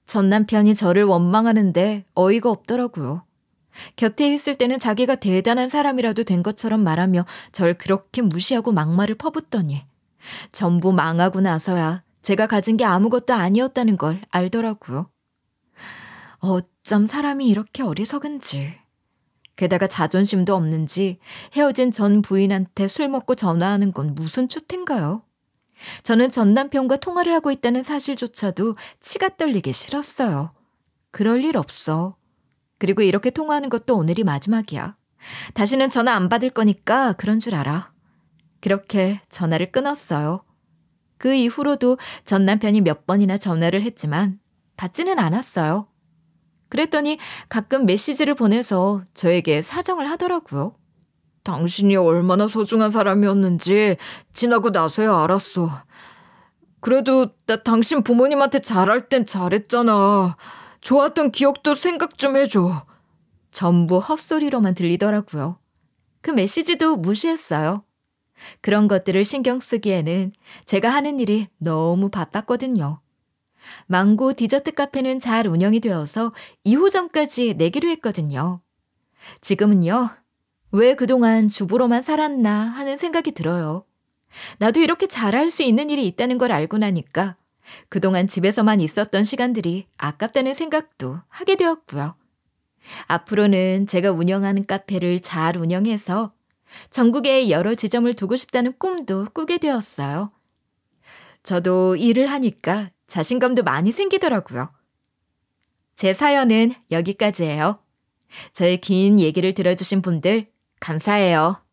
S2: 전 남편이 저를 원망하는데 어이가 없더라고요. 곁에 있을 때는 자기가 대단한 사람이라도 된 것처럼 말하며 절 그렇게 무시하고 막말을 퍼붓더니 전부 망하고 나서야 제가 가진 게 아무것도 아니었다는 걸 알더라고요. 어쩜 사람이 이렇게 어리석은지. 게다가 자존심도 없는지 헤어진 전 부인한테 술 먹고 전화하는 건 무슨 추태인가요? 저는 전 남편과 통화를 하고 있다는 사실조차도 치가 떨리게 싫었어요. 그럴 일 없어. 그리고 이렇게 통화하는 것도 오늘이 마지막이야. 다시는 전화 안 받을 거니까 그런 줄 알아. 그렇게 전화를 끊었어요.
S1: 그 이후로도 전 남편이 몇 번이나 전화를 했지만 받지는 않았어요. 그랬더니 가끔 메시지를 보내서 저에게 사정을 하더라고요.
S2: 당신이 얼마나 소중한 사람이었는지 지나고 나서야 알았어. 그래도 나 당신 부모님한테 잘할 땐 잘했잖아. 좋았던 기억도 생각 좀 해줘.
S1: 전부 헛소리로만 들리더라고요. 그 메시지도 무시했어요. 그런 것들을 신경 쓰기에는 제가 하는 일이 너무 바빴거든요. 망고 디저트 카페는 잘 운영이 되어서 2호점까지 내기로 했거든요. 지금은요, 왜 그동안 주부로만 살았나 하는 생각이 들어요. 나도 이렇게 잘할 수 있는 일이 있다는 걸 알고 나니까 그동안 집에서만 있었던 시간들이 아깝다는 생각도 하게 되었고요. 앞으로는 제가 운영하는 카페를 잘 운영해서 전국에 여러 지점을 두고 싶다는 꿈도 꾸게 되었어요. 저도 일을 하니까 자신감도 많이 생기더라고요. 제 사연은 여기까지예요. 저의 긴 얘기를 들어주신 분들 감사해요.